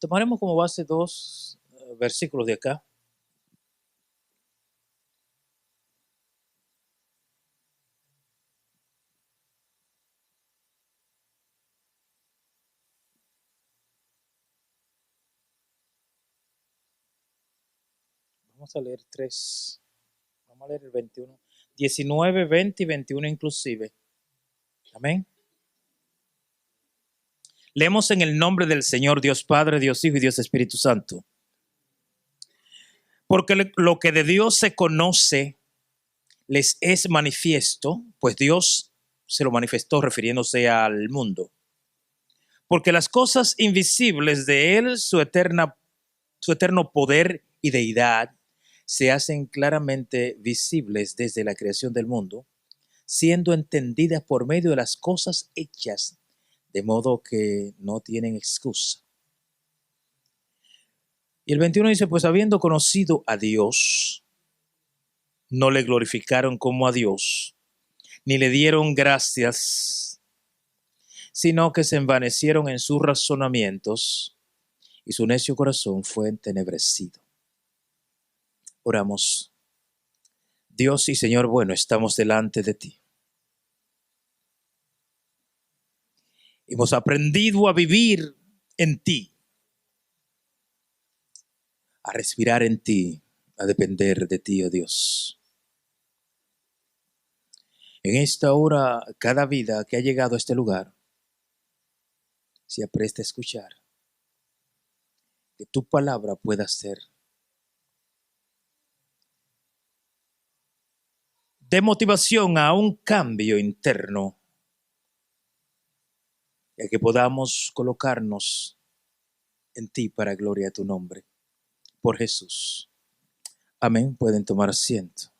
Tomaremos como base dos versículos de acá. Vamos a leer tres. Vamos a leer el 21. 19, 20 y 21 inclusive. Amén. Leemos en el nombre del Señor, Dios Padre, Dios Hijo y Dios Espíritu Santo. Porque lo que de Dios se conoce les es manifiesto, pues Dios se lo manifestó refiriéndose al mundo. Porque las cosas invisibles de Él, su eterno poder y deidad, se hacen claramente visibles desde la creación del mundo, siendo entendidas por medio de las cosas hechas, de modo que no tienen excusa. Y el 21 dice, pues habiendo conocido a Dios, no le glorificaron como a Dios, ni le dieron gracias, sino que se envanecieron en sus razonamientos, y su necio corazón fue entenebrecido. Oramos. Dios y Señor bueno, estamos delante de ti. Hemos aprendido a vivir en ti, a respirar en ti, a depender de ti, oh Dios. En esta hora, cada vida que ha llegado a este lugar se apresta a escuchar, que tu palabra pueda ser de motivación a un cambio interno, y que podamos colocarnos en ti para gloria de tu nombre. Por Jesús. Amén. Pueden tomar asiento.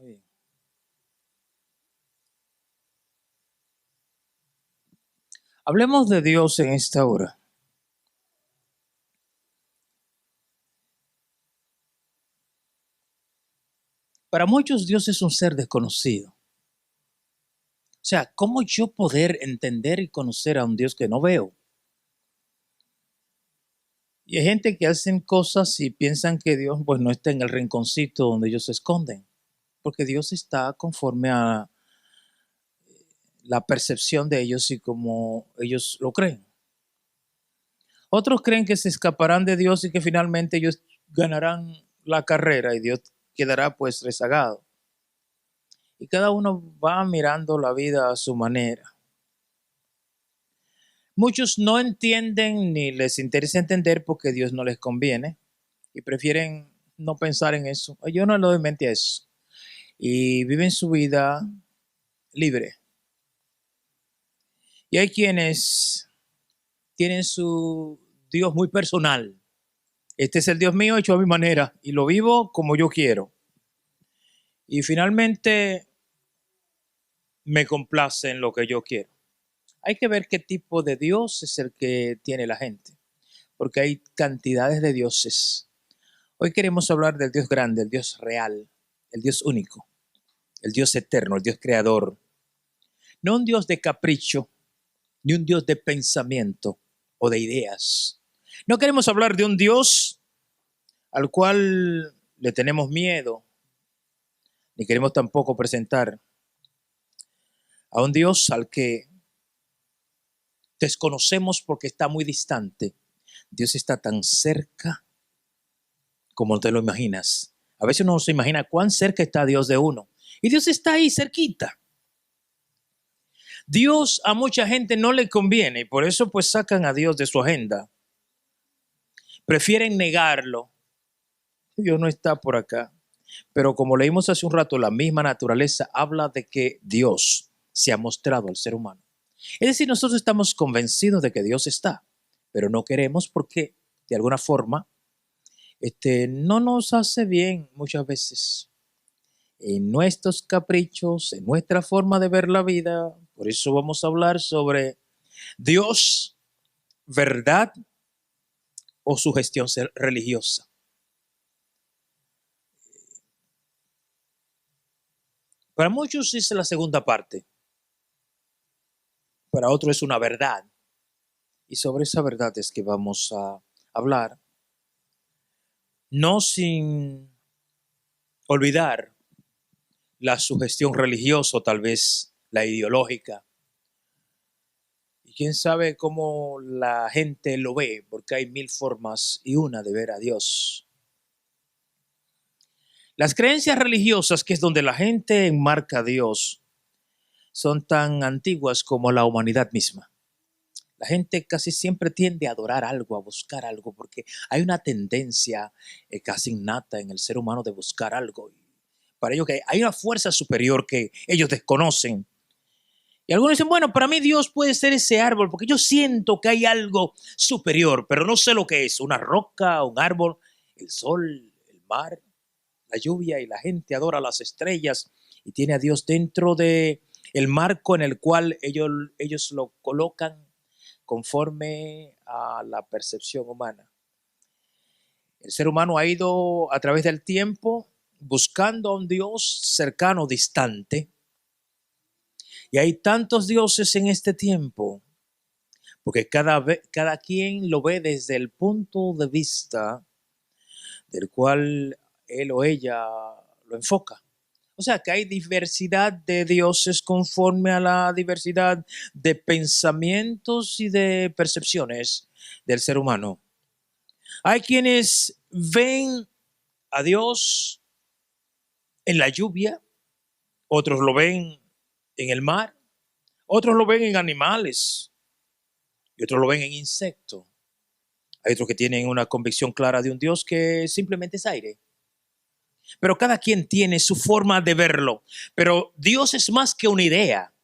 Muy bien. Hablemos de Dios en esta hora. Para muchos Dios es un ser desconocido. O sea, ¿cómo yo poder entender y conocer a un Dios que no veo? Y hay gente que hacen cosas y piensan que Dios pues no está en el rinconcito donde ellos se esconden, porque Dios está conforme a la percepción de ellos y como ellos lo creen. Otros creen que se escaparán de Dios y que finalmente ellos ganarán la carrera y Dios quedará pues rezagado. Y cada uno va mirando la vida a su manera. Muchos no entienden ni les interesa entender porque Dios no les conviene y prefieren no pensar en eso. Yo no le doy mente a eso. Y viven su vida libre. Y hay quienes tienen su Dios muy personal. Este es el Dios mío hecho a mi manera y lo vivo como yo quiero. Y finalmente me complace en lo que yo quiero. Hay que ver qué tipo de Dios es el que tiene la gente, porque hay cantidades de dioses. Hoy queremos hablar del Dios grande, el Dios real, el Dios único, el Dios eterno, el Dios creador. No un Dios de capricho, ni un Dios de pensamiento o de ideas. No queremos hablar de un Dios al cual le tenemos miedo, ni queremos tampoco presentar a un Dios al que desconocemos porque está muy distante. Dios está tan cerca como te lo imaginas. A veces uno no se imagina cuán cerca está Dios de uno. Y Dios está ahí cerquita. Dios a mucha gente no le conviene y por eso pues sacan a Dios de su agenda. Prefieren negarlo. Dios no está por acá. Pero como leímos hace un rato, la misma naturaleza habla de que Dios se ha mostrado al ser humano. Es decir, nosotros estamos convencidos de que Dios está, pero no queremos porque de alguna forma no nos hace bien muchas veces en nuestros caprichos, en nuestra forma de ver la vida. Por eso vamos a hablar sobre Dios, verdad o sugestión religiosa. Para muchos es la segunda parte, para otros es una verdad. Y sobre esa verdad es que vamos a hablar, no sin olvidar la sugestión religiosa o tal vez la ideológica. Y quién sabe cómo la gente lo ve, porque hay mil formas y una de ver a Dios. Las creencias religiosas, que es donde la gente enmarca a Dios, son tan antiguas como la humanidad misma. La gente casi siempre tiende a adorar algo, a buscar algo, porque hay una tendencia casi innata en el ser humano de buscar algo. Para ellos que hay una fuerza superior que ellos desconocen. Y algunos dicen, bueno, para mí Dios puede ser ese árbol, porque yo siento que hay algo superior, pero no sé lo que es, una roca, un árbol, el sol, el mar, la lluvia, y la gente adora las estrellas y tiene a Dios dentro de el marco en el cual ellos lo colocan conforme a la percepción humana. El ser humano ha ido a través del tiempo buscando a un Dios cercano, distante. Y hay tantos dioses en este tiempo, porque cada quien lo ve desde el punto de vista del cual él o ella lo enfoca. O sea que hay diversidad de dioses conforme a la diversidad de pensamientos y de percepciones del ser humano. Hay quienes ven a Dios en la lluvia, otros lo ven en el mar, otros lo ven en animales y otros lo ven en insectos. Hay otros que tienen una convicción clara de un Dios que simplemente es aire. Pero cada quien tiene su forma de verlo. Pero Dios es más que una idea,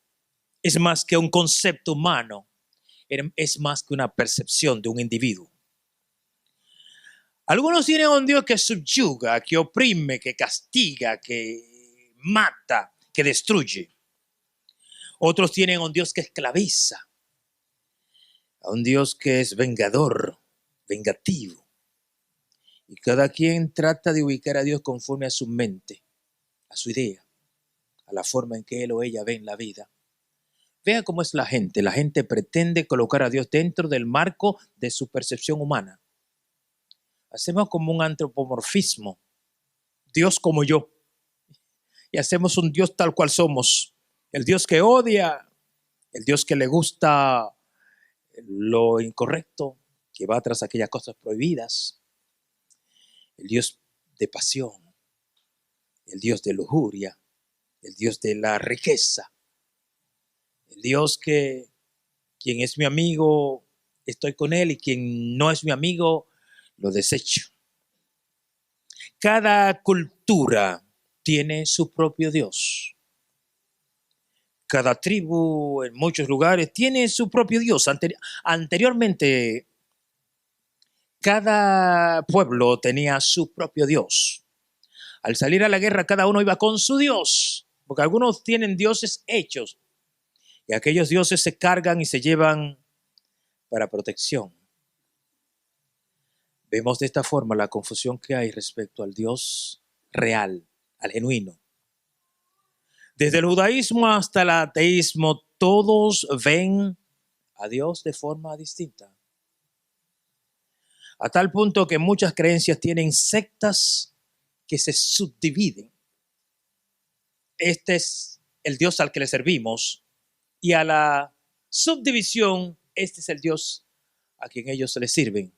es más que un concepto humano, es más que una percepción de un individuo. Algunos tienen un Dios que subyuga, que oprime, que castiga, que mata, que destruye. Otros tienen un Dios que esclaviza, a un Dios que es vengador, vengativo. Y cada quien trata de ubicar a Dios conforme a su mente, a su idea, a la forma en que él o ella ve en la vida. Vea cómo es la gente. La gente pretende colocar a Dios dentro del marco de su percepción humana. Hacemos como un antropomorfismo. Dios como yo. Y hacemos un Dios tal cual somos. El Dios que odia, el Dios que le gusta lo incorrecto, que va tras aquellas cosas prohibidas. El Dios de pasión, el Dios de lujuria, el Dios de la riqueza. El Dios que quien es mi amigo, estoy con él, y quien no es mi amigo, lo desecho. Cada cultura tiene su propio Dios. Cada tribu en muchos lugares tiene su propio Dios. Anteriormente, cada pueblo tenía su propio Dios. Al salir a la guerra, cada uno iba con su Dios, porque algunos tienen dioses hechos, y aquellos dioses se cargan y se llevan para protección. Vemos de esta forma la confusión que hay respecto al Dios real, al genuino. Desde el judaísmo hasta el ateísmo, todos ven a Dios de forma distinta. A tal punto que muchas creencias tienen sectas que se subdividen. Este es el Dios al que le servimos, y a la subdivisión, este es el Dios a quien ellos le sirven.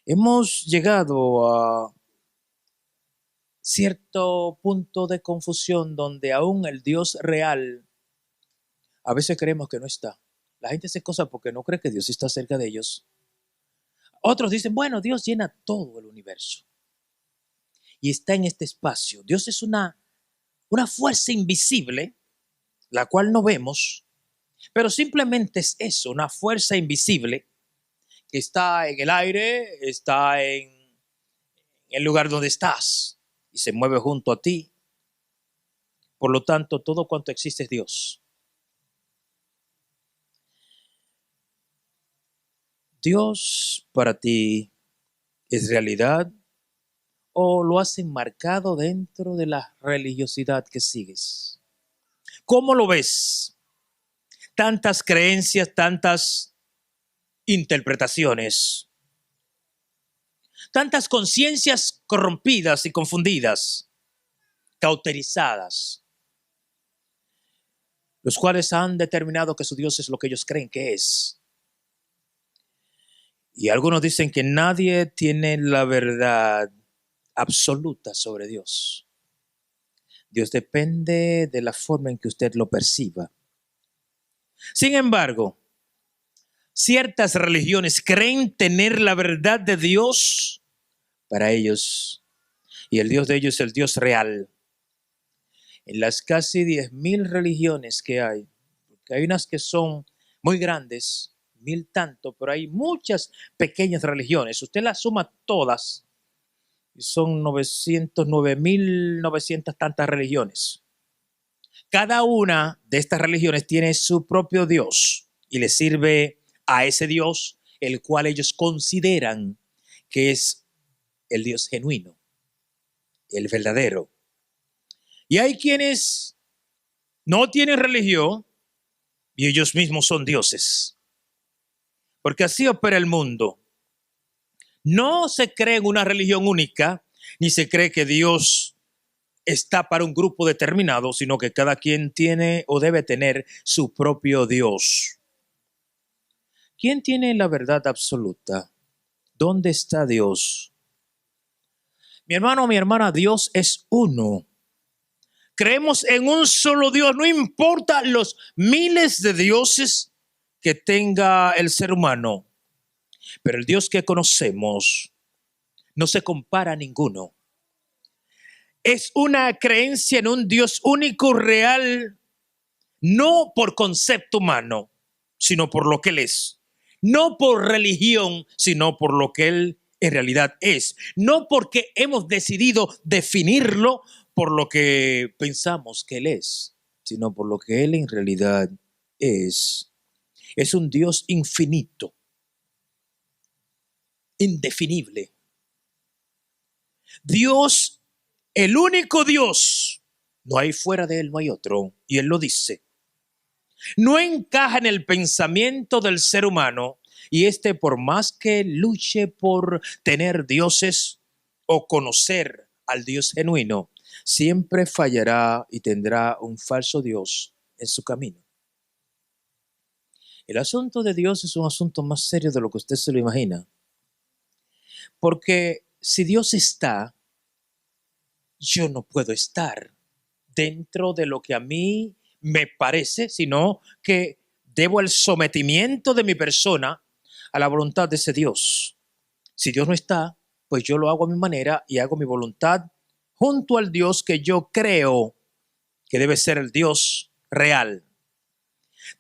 Hemos llegado a cierto punto de confusión donde aún el Dios real a veces creemos que no está. La gente hace cosas porque no cree que Dios está cerca de ellos. Otros dicen, bueno, Dios llena todo el universo y está en este espacio. Dios es una fuerza invisible, la cual no vemos, pero simplemente es eso, una fuerza invisible está en el aire, está en el lugar donde estás y se mueve junto a ti. Por lo tanto, todo cuanto existe es Dios. Dios para ti es realidad o lo has enmarcado dentro de la religiosidad que sigues. ¿Cómo lo ves? Tantas creencias, tantas interpretaciones, tantas conciencias corrompidas y confundidas, cauterizadas, los cuales han determinado que su Dios es lo que ellos creen que es. Y algunos dicen que nadie tiene la verdad absoluta sobre Dios. Dios depende de la forma en que usted lo perciba. Sin embargo, ciertas religiones creen tener la verdad de Dios para ellos. Y el Dios de ellos es el Dios real. En las casi 10,000 religiones que hay, porque hay unas que son muy grandes, 1,000 tanto, pero hay muchas pequeñas religiones. Usted las suma todas y son 909,900 tantas religiones. Cada una de estas religiones tiene su propio Dios y le sirve a ese Dios, el cual ellos consideran que es el Dios genuino, el verdadero. Y hay quienes no tienen religión y ellos mismos son dioses. Porque así opera el mundo. No se cree en una religión única, ni se cree que Dios está para un grupo determinado, sino que cada quien tiene o debe tener su propio Dios. ¿Quién tiene la verdad absoluta? ¿Dónde está Dios? Mi hermano, mi hermana, Dios es uno. Creemos en un solo Dios, no importa los miles de dioses que tenga el ser humano, pero el Dios que conocemos no se compara a ninguno. Es una creencia en un Dios único, real, no por concepto humano, sino por lo que Él es. No por religión, sino por lo que Él en realidad es. No porque hemos decidido definirlo por lo que pensamos que Él es, sino por lo que Él en realidad es. Es un Dios infinito, indefinible. Dios, el único Dios, no hay fuera de Él, no hay otro. Y Él lo dice. No encaja en el pensamiento del ser humano y por más que luche por tener dioses o conocer al Dios genuino, siempre fallará y tendrá un falso Dios en su camino. El asunto de Dios es un asunto más serio de lo que usted se lo imagina. Porque si Dios está, yo no puedo estar dentro de lo que a mí me parece, sino que debo el sometimiento de mi persona a la voluntad de ese Dios. Si Dios no está, pues yo lo hago a mi manera y hago mi voluntad junto al Dios que yo creo que debe ser el Dios real.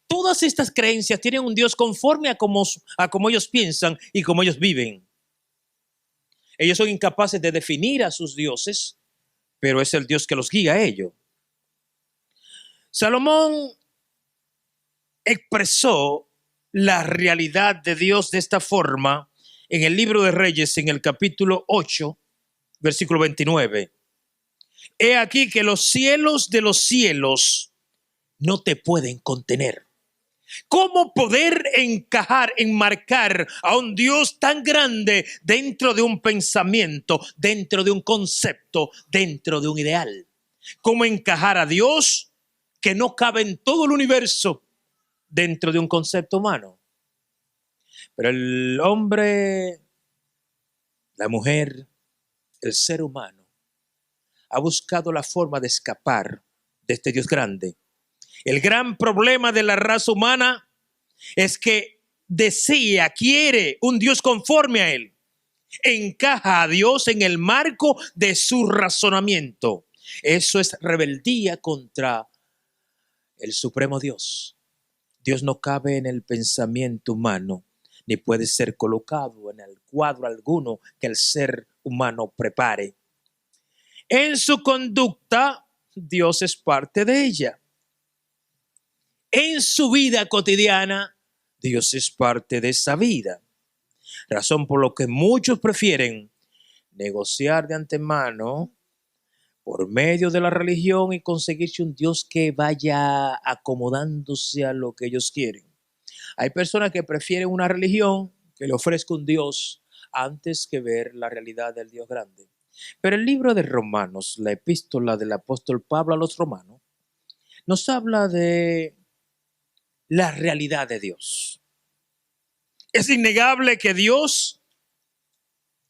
Todas estas creencias tienen un Dios conforme a como ellos piensan y como ellos viven. Ellos son incapaces de definir a sus dioses, pero es el Dios que los guía a ello. Salomón expresó la realidad de Dios de esta forma en el libro de Reyes, en el capítulo 8, versículo 29. He aquí que los cielos de los cielos no te pueden contener. ¿Cómo poder enmarcar a un Dios tan grande dentro de un pensamiento, dentro de un concepto, dentro de un ideal? ¿Cómo encajar a Dios que no cabe en todo el universo dentro de un concepto humano? Pero el hombre, la mujer, el ser humano ha buscado la forma de escapar de este Dios grande. El gran problema de la raza humana es que desea, quiere un Dios conforme a Él. Encaja a Dios en el marco de su razonamiento. Eso es rebeldía contra el supremo Dios. Dios no cabe en el pensamiento humano. ni puede ser colocado en el cuadro alguno que el ser humano prepare. En su conducta, Dios es parte de ella. En su vida cotidiana, Dios es parte de esa vida. Razón por lo que muchos prefieren negociar de antemano por medio de la religión y conseguirse un Dios que vaya acomodándose a lo que ellos quieren. Hay personas que prefieren una religión que le ofrezca un Dios antes que ver la realidad del Dios grande. Pero el libro de Romanos, la epístola del apóstol Pablo a los romanos, nos habla de la realidad de Dios. Es innegable que Dios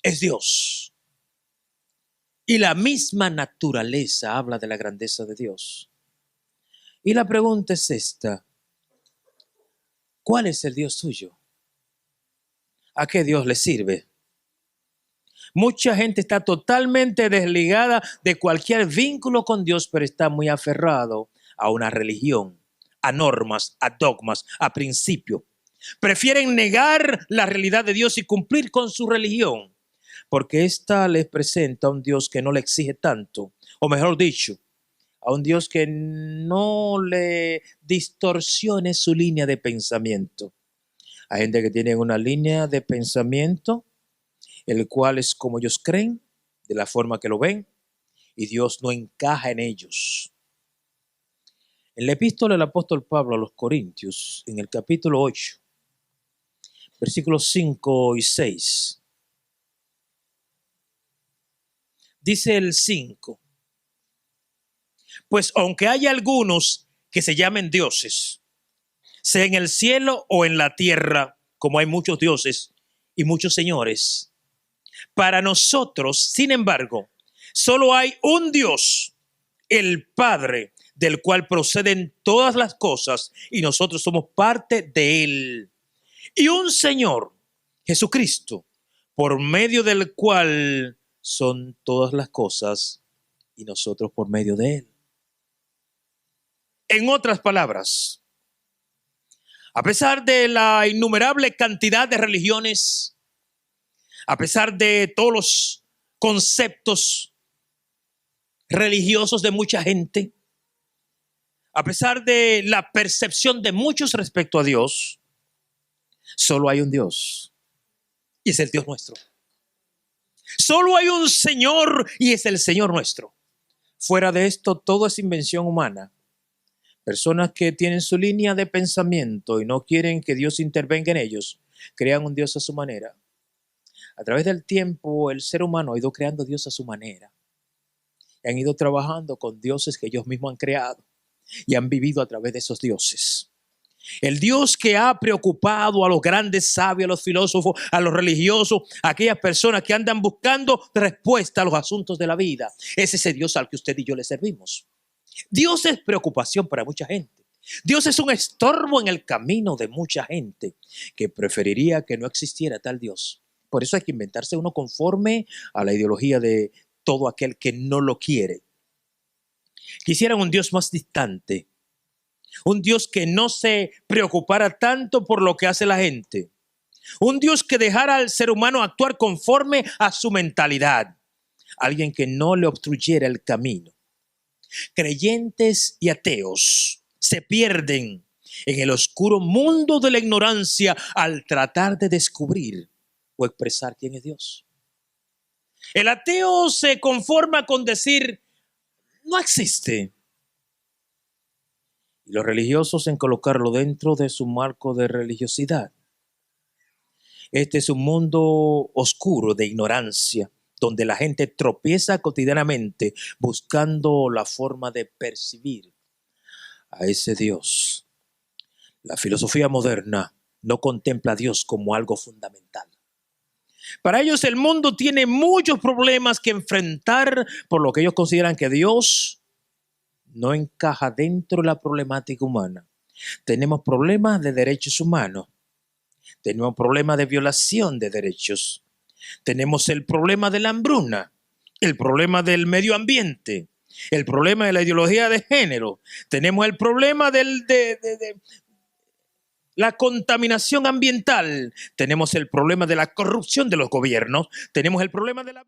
es Dios. Y la misma naturaleza habla de la grandeza de Dios. Y la pregunta es esta: ¿cuál es el Dios tuyo? ¿A qué Dios le sirve? Mucha gente está totalmente desligada de cualquier vínculo con Dios, pero está muy aferrado a una religión, a normas, a dogmas, a principios. Prefieren negar la realidad de Dios y cumplir con su religión, porque ésta les presenta a un Dios que no le exige tanto, o mejor dicho, a un Dios que no le distorsione su línea de pensamiento. Hay gente que tiene una línea de pensamiento, el cual es como ellos creen, de la forma que lo ven, y Dios no encaja en ellos. En la epístola del apóstol Pablo a los Corintios, en el capítulo 8, versículos 5 y 6, dice el 5: pues aunque haya algunos que se llamen dioses, sea en el cielo o en la tierra, como hay muchos dioses y muchos señores, para nosotros, sin embargo, solo hay un Dios, el Padre, del cual proceden todas las cosas y nosotros somos parte de Él. Y un Señor, Jesucristo, por medio del cual son todas las cosas y nosotros por medio de Él. En otras palabras, a pesar de la innumerable cantidad de religiones, a pesar de todos los conceptos religiosos de mucha gente, a pesar de la percepción de muchos respecto a Dios, solo hay un Dios y es el Dios nuestro. Solo hay un Señor y es el Señor nuestro. Fuera de esto, todo es invención humana. Personas que tienen su línea de pensamiento y no quieren que Dios intervenga en ellos, crean un Dios a su manera. A través del tiempo, el ser humano ha ido creando Dios a su manera. Y han ido trabajando con dioses que ellos mismos han creado y han vivido a través de esos dioses. El Dios que ha preocupado a los grandes sabios, a los filósofos, a los religiosos, a aquellas personas que andan buscando respuesta a los asuntos de la vida, es ese Dios al que usted y yo le servimos. Dios es preocupación para mucha gente. Dios es un estorbo en el camino de mucha gente que preferiría que no existiera tal Dios. Por eso hay que inventarse uno conforme a la ideología de todo aquel que no lo quiere. Quisieran un Dios más distante, un Dios que no se preocupara tanto por lo que hace la gente, un Dios que dejara al ser humano actuar conforme a su mentalidad, alguien que no le obstruyera el camino. Creyentes y ateos se pierden en el oscuro mundo de la ignorancia al tratar de descubrir o expresar quién es Dios. El ateo se conforma con decir no existe. Y los religiosos en colocarlo dentro de su marco de religiosidad. Este es un mundo oscuro de ignorancia, donde la gente tropieza cotidianamente buscando la forma de percibir a ese Dios. La filosofía moderna no contempla a Dios como algo fundamental. Para ellos el mundo tiene muchos problemas que enfrentar, por lo que ellos consideran que Dios no encaja dentro de la problemática humana. Tenemos problemas de derechos humanos, tenemos problemas de violación de derechos, tenemos el problema de la hambruna, el problema del medio ambiente, el problema de la ideología de género, tenemos el problema la contaminación ambiental, tenemos el problema de la corrupción de los gobiernos, tenemos el problema de la...